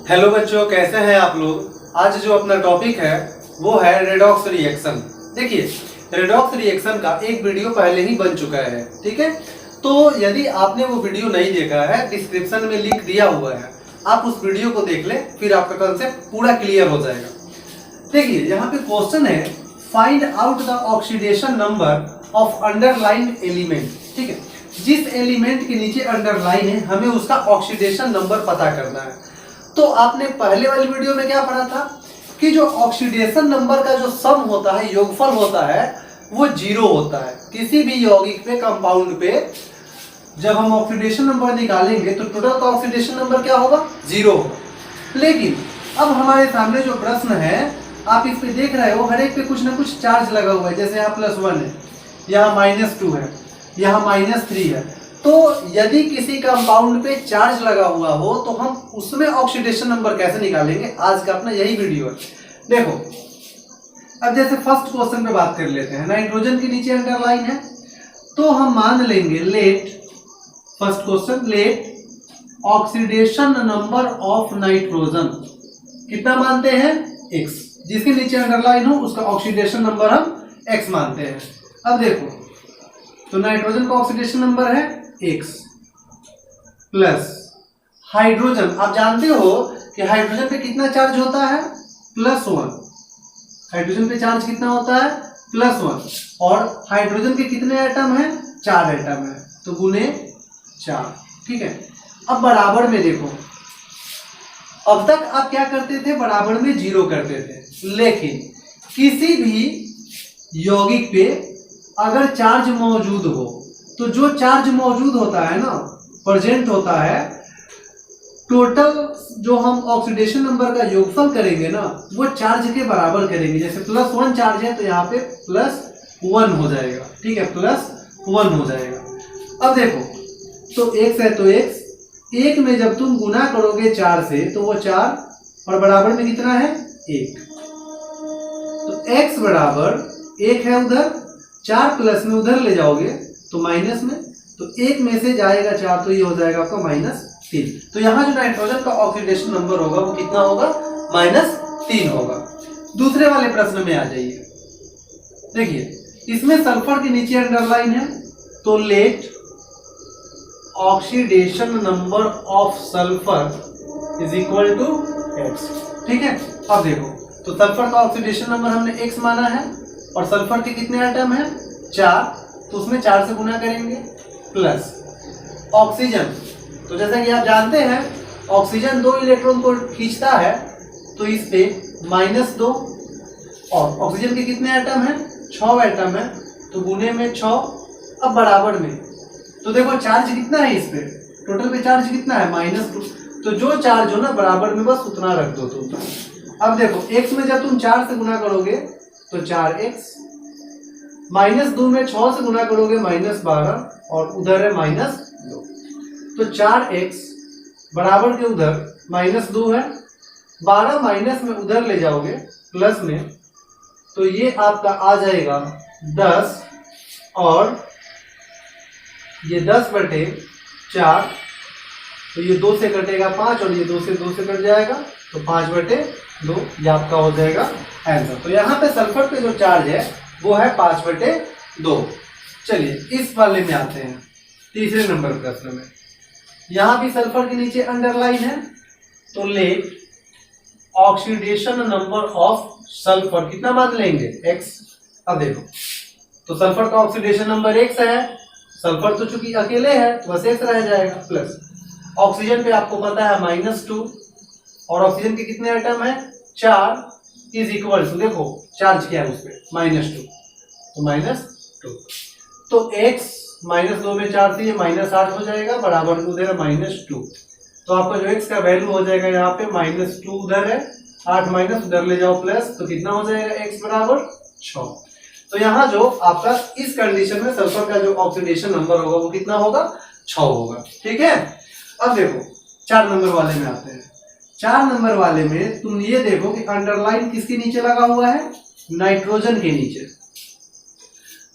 Hello बच्चों, कैसे हैं आप लोग। आज जो अपना टॉपिक है वो है रेडॉक्स रिएक्शन। देखिए, रेडॉक्स रिएक्शन का एक वीडियो पहले ही बन चुका है, ठीक है। तो यदि आपने वो वीडियो नहीं देखा है, डिस्क्रिप्शन में लिंक दिया हुआ है, आप उस वीडियो को देख लें, फिर आपका कंसेप्ट पूरा क्लियर हो जाएगा। देखिए, यहाँ पे क्वेश्चन है find out the oxidation number of underline element. ठीक है, जिस एलिमेंट के नीचे अंडरलाइन है हमें उसका ऑक्सीडेशन नंबर पता करना है। तो आपने पहले वाली वीडियो में क्या पढ़ा था कि जो ऑक्सीडेशन नंबर का जो सम होता है, योगफल होता है, वो 0 होता है। किसी भी यौगिक पे, कंपाउंड पे जब हम ऑक्सीडेशन नंबर निकालेंगे तो टोटल का ऑक्सीडेशन नंबर क्या होगा? 0 होगा। लेकिन अब हमारे सामने जो प्रश्न है, आप इस पे देख रहे हो, हर एक पे कुछ ना कुछ चार्ज लगा हुआ है। जैसे यहाँ +1 है, यहाँ -2 है, यहाँ -3 है। तो यदि किसी कंपाउंड पे चार्ज लगा हुआ हो तो हम उसमें ऑक्सीडेशन नंबर कैसे निकालेंगे, आज का अपना यही वीडियो है। देखो, अब जैसे फर्स्ट क्वेश्चन पे बात कर लेते हैं। नाइट्रोजन के नीचे अंडरलाइन है, तो हम मान लेंगे let, first question, let oxidation number of nitrogen कितना मानते हैं? x। जिसके नीचे अंडरलाइन हो उसका ऑक्सीडेशन नंबर हम x मानते हैं। अब देखो, तो नाइट्रोजन का ऑक्सीडेशन नंबर है x प्लस हाइड्रोजन। आप जानते हो कि हाइड्रोजन पे कितना चार्ज होता है? +1। हाइड्रोजन पे चार्ज कितना होता है? +1। और हाइड्रोजन के कितने एटम हैं? 4 एटम है, तो गुने 4। ठीक है, अब बराबर में देखो, अब तक आप क्या करते थे? बराबर में 0 करते थे। लेकिन किसी भी यौगिक पे अगर चार्ज मौजूद हो तो जो चार्ज मौजूद होता है ना, प्रेजेंट होता है, टोटल जो हम ऑक्सीडेशन नंबर का योगफल करेंगे ना, वो चार्ज के बराबर करेंगे। जैसे +1 चार्ज है तो यहाँ पे +1 हो जाएगा। ठीक है, +1 हो जाएगा। अब देखो, तो x है तो x, 1 में जब तुम गुना करोगे 4 से तो वो 4, और बराबर में कितना है? 1। तो x बराबर 1 है उधर, 4 प्लस में उधर ले जाओगे तो माइनस में, तो 1 में से जाएगा 4 तो ये हो जाएगा आपका -3। तो यहाँ जो नाइट्रोजन का ऑक्सीडेशन नंबर होगा वो कितना होगा? -3 होगा। दूसरे वाले प्रश्न में आ जाइए। देखिए, इसमें सल्फर के नीचे अंडरलाइन है, तो let oxidation number of sulphur is equal to x। ठीक है, अब देखो, तो सल्फर का ऑक्सीडेशन नंबर हमने x माना है, और सल्फर के कितने एटम हैं? 4, तो उसमें 4 से गुना करेंगे, प्लस ऑक्सीजन। तो जैसा कि आप जानते हैं, ऑक्सीजन 2 इलेक्ट्रॉन को खींचता है, तो इस पे -2, और ऑक्सीजन के कितने एटम हैं? 6 एटम है, तो गुने में 6। अब बराबर में, तो देखो चार्ज कितना है इस पे? टोटल पे चार्ज कितना है? -2। तो जो चार्ज हो ना बराबर में बस उतना रख दो तुम। अब देखो, x में जब तुम 4 से गुना करोगे तो 4x, -2 में 6 से गुना करोगे -12, और उधर है -2, तो 4x बराबर के उधर -2 है, 12 माइनस में उधर ले जाओगे प्लस में, तो ये आपका आ जाएगा 10, और ये 10/4, तो ये 2 से कटेगा 5, और ये 2 से कट जाएगा, तो 5/2, ये आपका हो जाएगा आंसर। तो यहाँ पे सल्फर पे जो चार्ज है वो है 5/2। चलिए इस वाले में आते हैं, तीसरे नंबर प्रश्न में। यहाँ भी सल्फर के नीचे अंडरलाइन है, तो let oxidation number of sulphur कितना मान लेंगे? x। अब देखो, तो सल्फर का ऑक्सीडेशन नंबर x है, सल्फर तो चूंकि अकेले है तो बस x रह जाएगा, प्लस ऑक्सीजन पे आपको पता है -2, और ऑक्सीजन के कितने एटम है? 4, इज इक्वल टू, देखो चार्ज क्या है उस पे? -2, तो -2, तो x -2 में 4 से ये -8 हो जाएगा, बराबर में उधर -2, तो आपका जो x का वैल्यू हो जाएगा यहाँ पे -2 उधर है, 8 माइनस उधर ले जाओ प्लस, तो कितना हो जाएगा? x बराबर 6। तो यहाँ जो आपका इस कंडीशन में सल्फर का जो ऑक्सीडेशन नंबर होगा वो कितना होगा? 6 होगा। ठीक है, अब देखो 4 नंबर वाले में आते हैं। 4 नंबर वाले में तुम ये देखो कि अंडरलाइन किसके नीचे लगा हुआ है? नाइट्रोजन के नीचे।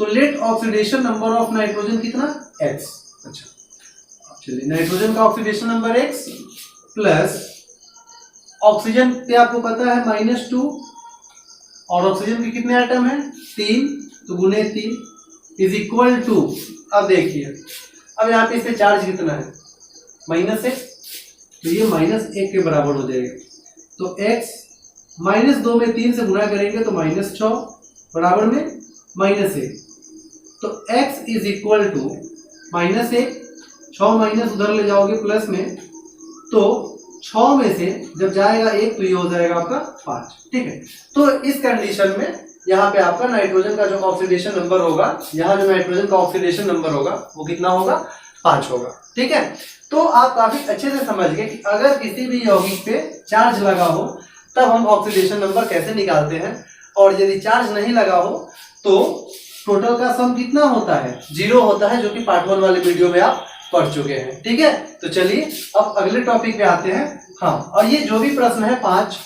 तो let oxidation number of nitrogen कितना x। अच्छा चलिए, नाइट्रोजन का oxidation number x plus oxygen पे आपको पता है -2 और ऑक्सीजन के कितने आइटम है 3, तो गुने 3 इज इक्वल टू, अब देखिए अब यहाँ पे इससे चार्ज कितना है -1, तो ये -1 के बराबर हो जाएगा। तो x -2 में 3 से गुना करेंगे तो -6 बराबर में -1, तो x is equal to -1, 6 minus उधर ले जाओगे प्लस में, तो 6 में से जब जाएगा 1 तो ये हो जाएगा आपका 5। ठीक है, तो इस कंडीशन में यहाँ पे आपका नाइट्रोजन का जो ऑक्सीडेशन नंबर होगा, यहाँ जो नाइट्रोजन का ऑक्सीडेशन नंबर होगा वो कितना होगा 5 होगा। ठीक है, तो आप काफी अच्छे से समझ गए कि अगर किसी भी यौगिक पे चार्ज लगा हो तब हम ऑक्सीडेशन नंबर कैसे निकालते हैं, और यदि चार्ज नहीं लगा हो तो टोटल का सम कितना होता है 0 होता है, जो कि पार्ट 1 वाले वीडियो में आप पढ़ चुके हैं। ठीक है, तो चलिए अब अगले टॉपिक पे आते हैं। हाँ, और ये जो भी प्रश्न है 5,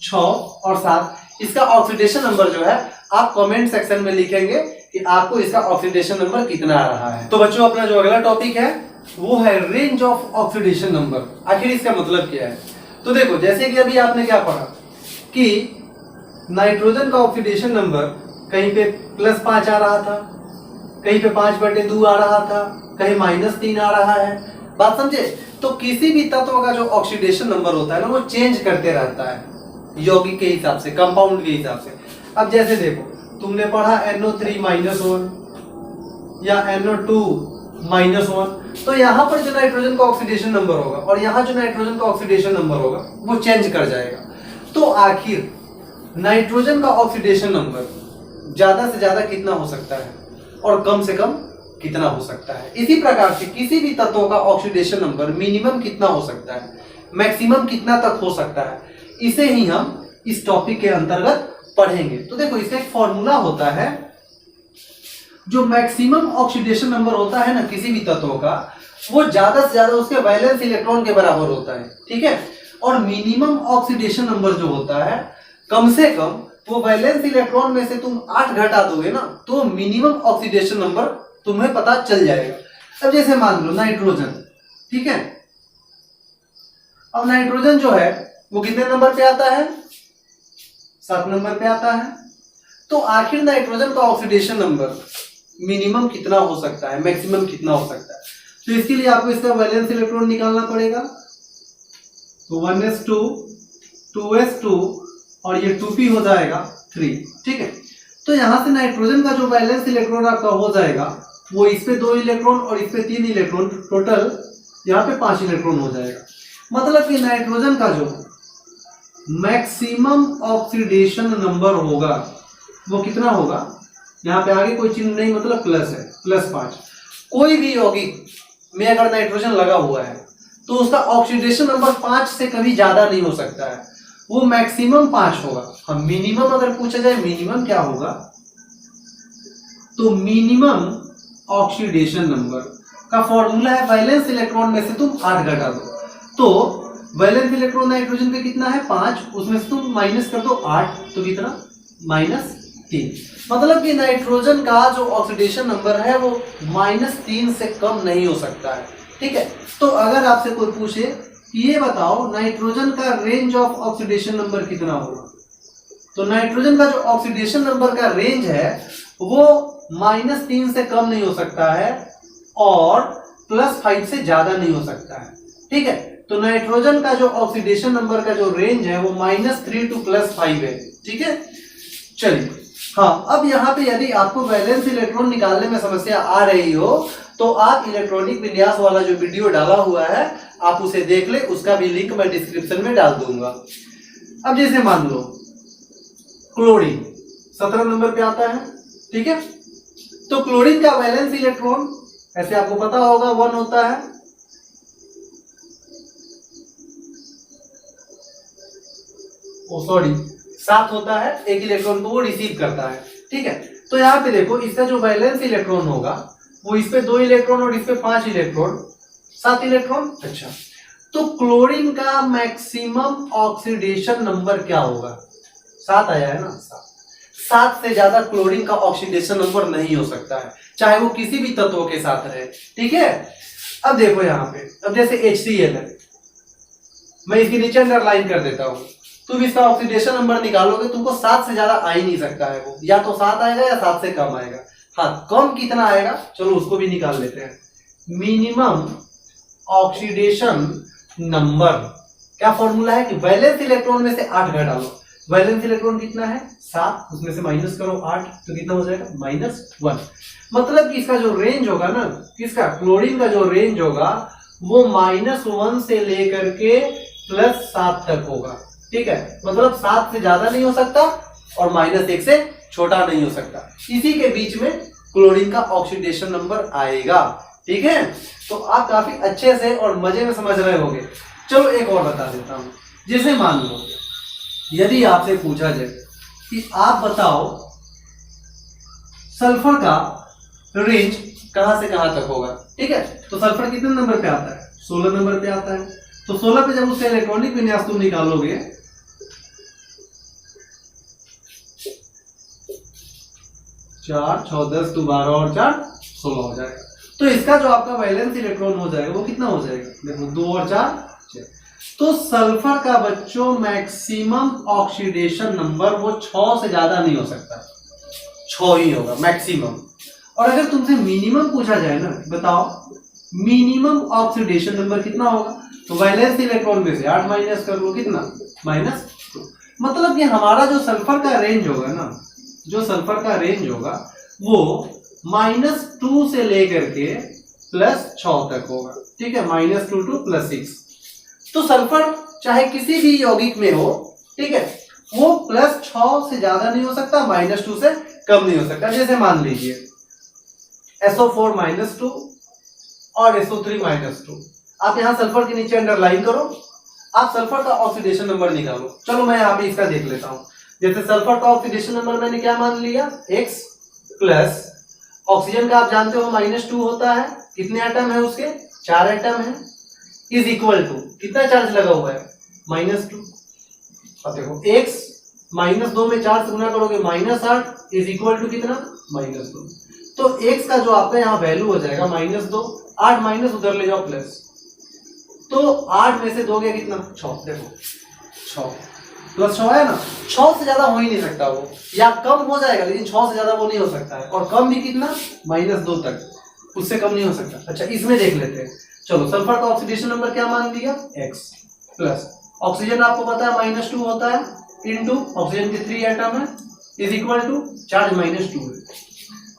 6 और 7, इसका ऑक्सीडेशन नंबर जो है आप कमेंट सेक्शन में लिखेंगे कि आपको इसका ऑक्सीडेशन नंबर कितना आ रहा है। तो बच्चों अपना जो अगला टॉपिक है वो है रेंज ऑफ ऑक्सीडेशन नंबर। आखिर इसका मतलब क्या है, तो देखो जैसे कि अभी आपने क्या पढ़ा कि नाइट्रोजन का ऑक्सीडेशन नंबर कहीं पे +5 आ रहा था, कहीं पे 5/2 आ रहा था, कहीं -3 आ रहा है। बात समझे? तो किसी भी तत्व का जो ऑक्सीडेशन नंबर होता है ना वो चेंज करते रहता है यौगिक के हिसाब से, कंपाउंड के हिसाब से। अब जैसे देखो तुमने पढ़ा NO3-1 या NO2-1, तो यहाँ पर जो नाइट्रोजन का ऑक्सीडेशन नंबर होगा और यहाँ जो नाइट्रोजन का ऑक्सीडेशन नंबर होगा वो चेंज कर जाएगा। तो आखिर नाइट्रोजन का ऑक्सीडेशन नंबर ज्यादा से ज्यादा कितना हो सकता है और कम से कम कितना हो सकता है। इसी प्रकार से किसी भी तत्व का ऑक्सीडेशन नंबर मिनिमम कितना हो सकता है, मैक्सिमम कितना तक हो सकता है, इसे ही हम इस टॉपिक के अंतर्गत पढ़ेंगे। तो देखो इसका एक फॉर्मूला होता है, जो मैक्सिमम ऑक्सीडेशन नंबर होता है ना किसी भी तत्व का, वो ज्यादा से ज्यादा उसके वैलेंस इलेक्ट्रॉन के बराबर होता है। ठीक है, और मिनिमम ऑक्सीडेशन नंबर जो होता है कम से कम वो वैलेंस इलेक्ट्रॉन में से तुम 8 घटा दोगे ना तो मिनिमम ऑक्सीडेशन नंबर तुम्हें पता चल जाएगा। अब जैसे मान लो नाइट्रोजन, ठीक है, अब नाइट्रोजन जो है वो कितने नंबर पे आता है 7 नंबर पे आता है। तो आखिर नाइट्रोजन का ऑक्सीडेशन नंबर मिनिमम कितना हो सकता है, मैक्सिमम कितना हो सकता है, तो इसके लिए आपको इसका वैलेंस इलेक्ट्रॉन निकालना पड़ेगा। तो 1s2 2s2 और ये 2p हो जाएगा 3। ठीक है, तो यहां से नाइट्रोजन का जो वैलेंस इलेक्ट्रॉन आपका हो जाएगा वो इस पे 2 इलेक्ट्रॉन और इस पे 3 इलेक्ट्रॉन, टोटल यहाँ पे 5 इलेक्ट्रॉन हो जाएगा। मतलब कि नाइट्रोजन का जो मैक्सिमम ऑक्सीडेशन नंबर होगा वो कितना होगा, यहाँ पे आगे कोई चिन्ह नहीं मतलब प्लस है, +5। कोई भी यौगिक में अगर नाइट्रोजन लगा हुआ है तो उसका ऑक्सीडेशन नंबर 5 से कभी ज्यादा नहीं हो सकता है, वो मैक्सिमम 5 होगा। हम मिनिमम अगर पूछा जाए मिनिमम क्या होगा, तो मिनिमम ऑक्सीडेशन नंबर का फॉर्मूला है वैलेंस इलेक्ट्रॉन में से तुम 8 घटा दो। तो वैलेंस इलेक्ट्रॉन नाइट्रोजन पे कितना है 5, उसमें से तुम माइनस कर दो 8, तो कितना -3। मतलब कि नाइट्रोजन का जो ऑक्सीडेशन नंबर है वो -3 से कम नहीं हो सकता है। ठीक है, तो अगर आपसे कोई पूछे कि ये बताओ नाइट्रोजन का रेंज ऑफ ऑक्सीडेशन नंबर कितना होगा, तो नाइट्रोजन का जो ऑक्सीडेशन नंबर का रेंज है वो -3 से कम नहीं हो सकता है और +5 से ज्यादा नहीं हो सकता है। ठीक है, तो नाइट्रोजन का जो ऑक्सीडेशन नंबर का जो रेंज है वो -3 to +5 है। ठीक है, चलिए हाँ, अब यहाँ पे यदि आपको वैलेंस इलेक्ट्रॉन निकालने में समस्या आ रही हो तो आप इलेक्ट्रॉनिक विन्यास वाला जो वीडियो डाला हुआ है आप उसे देख ले, उसका भी लिंक मैं डिस्क्रिप्शन में डाल दूंगा। अब जैसे मान लो क्लोरीन 17 नंबर पे आता है। ठीक है, तो क्लोरीन का वैलेंस इलेक्ट्रॉन ऐसे आपको पता होगा 1 होता है, ओ सॉरी 7 होता है, 1 इलेक्ट्रॉन को वो रिसीव करता है। ठीक है, तो यहाँ पे देखो इसका जो वैलेंस इलेक्ट्रॉन होगा वो इस पे 2 इलेक्ट्रॉन और इस पे 5 इलेक्ट्रॉन, 7 इलेक्ट्रॉन। अच्छा, तो क्लोरीन का मैक्सिमम ऑक्सीडेशन नंबर क्या होगा, 7 आया है ना, 7 से ज्यादा क्लोरीन का ऑक्सीडेशन नंबर नहीं हो सकता है, चाहे वो किसी भी तत्वों के साथ रहे। ठीक है, अब देखो यहाँ पे, अब जैसे HCl है, मैं इसके नीचे अंडरलाइन कर देता हूँ। तुम इसका ऑक्सीडेशन नंबर निकालोगे, तुमको 7 से ज्यादा आ ही नहीं सकता है वो, या तो 7 आएगा या 7 से कम आएगा। हाँ, कम कितना आएगा चलो उसको भी निकाल लेते हैं। मिनिमम ऑक्सीडेशन नंबर, क्या फॉर्मूला है कि वैलेंस इलेक्ट्रॉन में से 8 घटा लो। वैलेंस इलेक्ट्रॉन कितना है 7, उसमें से माइनस करो 8, तो कितना हो जाएगा -1। मतलब कि इसका जो रेंज होगा ना, किसका, क्लोरीन का जो रेंज होगा वो -1 से लेकर के +7 तक होगा। ठीक है, मतलब 7 से ज्यादा नहीं हो सकता और -1 से छोटा नहीं हो सकता, इसी के बीच में क्लोरीन का ऑक्सीडेशन नंबर आएगा। ठीक है, तो आप काफी अच्छे से और मजे में समझ रहे होंगे। चलो एक और बता देता हूं, जैसे मान लो यदि आपसे पूछा जाए कि आप बताओ सल्फर का रेंज कहां से कहां तक होगा। ठीक है, तो सल्फर कितने नंबर पे आता है, 16 नंबर पे आता है। तो 16 पे जब उसका इलेक्ट्रॉनिक विन्यास तुम निकालोगे, 4 6 10 तो 12 और 4 16 हो जाएगा। तो इसका जो आपका वैलेंस इलेक्ट्रॉन हो जाएगा वो कितना हो जाएगा, देखो 2 और 4 6। तो सल्फर का बच्चों मैक्सिमम ऑक्सीडेशन नंबर वो 6 से ज्यादा नहीं हो सकता, 6 ही होगा मैक्सिमम। और अगर तुमसे मिनिमम पूछा जाए ना, बताओ मिनिमम ऑक्सीडेशन नंबर कितना होगा, तो वैलेंस इलेक्ट्रॉन में से 8 माइनस कर लो, कितना -2। मतलब कि हमारा जो सल्फर का रेंज होगा ना, जो सल्फर का रेंज होगा वो -2 से लेकर के +6 तक होगा। ठीक है, -2 to +6। तो सल्फर चाहे किसी भी यौगिक में हो, ठीक है, वो +6 से ज्यादा नहीं हो सकता, -2 से कम नहीं हो सकता। जैसे मान लीजिए SO4 -2 और SO3 -2, आप यहां सल्फर के नीचे अंडरलाइन करो, आप सल्फर का ऑक्सीडेशन नंबर निकालो। चलो मैं यहाँ पे इसका देख लेता हूं। जैसे सल्फर का ऑक्सीडेशन नंबर मैंने क्या मान लिया, X प्लस ऑक्सीजन का आप जानते हो -2 होता है, कितने एटम है उसके, 4 एटम है, इज इक्वल टू कितना चार्ज लगा हुआ है -2। अब देखो x -2 में 4 से गुना करोगे -8 इज इक्वल टू कितना -2। तो x का जो आपका यहाँ वैल्यू हो जाएगा -2, 8 माइनस उधर ले जाओ प्लस, तो 8 में से 2 गया कितना 6। देखो 6 प्लस 6 है ना, 6 से ज्यादा हो ही नहीं सकता वो, या कम हो जाएगा लेकिन 6 से ज्यादा वो नहीं हो सकता है, और कम भी कितना -2 तक, उससे कम नहीं हो सकता। अच्छा इसमें देख लेते हैं। चलो सल्फर का ऑक्सीडेशन नंबर क्या मान लिया x प्लस ऑक्सीजन आपको पता है -2 होता है, इनटू ऑक्सीजन के 3 एटम है, इज इक्वल टू चार्ज -2 है।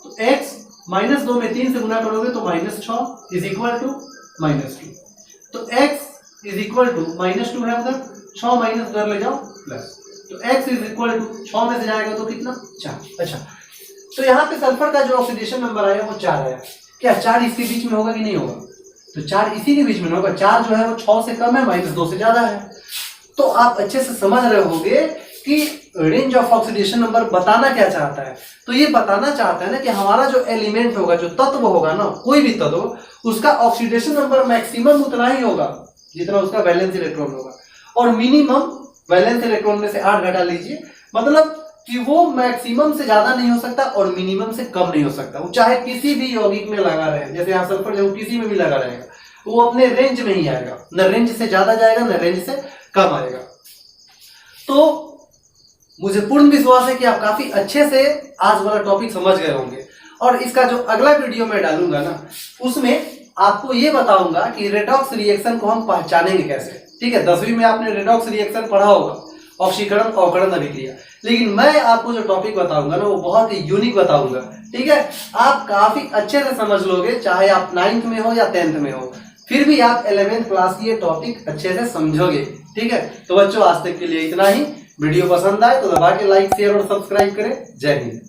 तो x -2 में 3 से गुना करोगे तो -6 इज इक्वल टू -2। तो x इज इक्वल टू -2 है उधर, 6 माइनस उधर ले जाओ प्लस, तो x इज इक्वल टू 6 में से जाएगा तो कितना 4। अच्छा तो यहाँ पे सल्फर का जो ऑक्सीडेशन नंबर आया वो 4 आया। क्या 4 इसके बीच में होगा कि नहीं होगा, तो 4 इसी के बीच में होगा। 4 जो है वो 6 से कम है, -2 से ज्यादा है। तो आप अच्छे से समझ रहे होंगे कि रेंज ऑफ ऑक्सीडेशन नंबर बताना क्या चाहता है। तो ये बताना चाहता है ना कि हमारा जो एलिमेंट होगा, जो तत्व होगा ना, कोई भी तत्व, उसका ऑक्सीडेशन नंबर मैक्सिमम उतना ही होगा जितना उसका वैलेंस इलेक्ट्रॉन होगा, और मिनिमम वैलेंस इलेक्ट्रॉन में से 8 घटा लीजिए, मतलब कि वो मैक्सिमम से ज्यादा नहीं हो सकता और मिनिमम से कम नहीं हो सकता। वो चाहे किसी भी यौगिक में लगा रहे, जैसे यहाँ सल्फर जो किसी में भी लगा रहेगा, वो अपने रेंज में ही आएगा, न रेंज से ज्यादा जाएगा न रेंज से कम आएगा। तो मुझे पूर्ण विश्वास है कि आप काफी अच्छे से आज वाला टॉपिक समझ गए होंगे, और इसका जो अगला वीडियो मैं डालूंगा ना, उसमें आपको ये बताऊंगा कि रेडॉक्स रिएक्शन को हम पहचानेंगे कैसे। ठीक है, 10वीं में आपने रेडॉक्स रिएक्शन पढ़ा होगा, ऑक्सीकरण अवकरण अभिक्रिया, लेकिन मैं आपको जो टॉपिक बताऊंगा ना वो बहुत ही यूनिक बताऊंगा। ठीक है, आप काफी अच्छे से समझ लोगे, चाहे आप 9th में हो या 10th में हो, फिर भी आप 11th क्लास की ये टॉपिक अच्छे से समझोगे। ठीक है, तो बच्चों आज तक के लिए इतना ही। वीडियो पसंद आए तो दबा के लाइक शेयर और सब्सक्राइब करें। जय हिंद।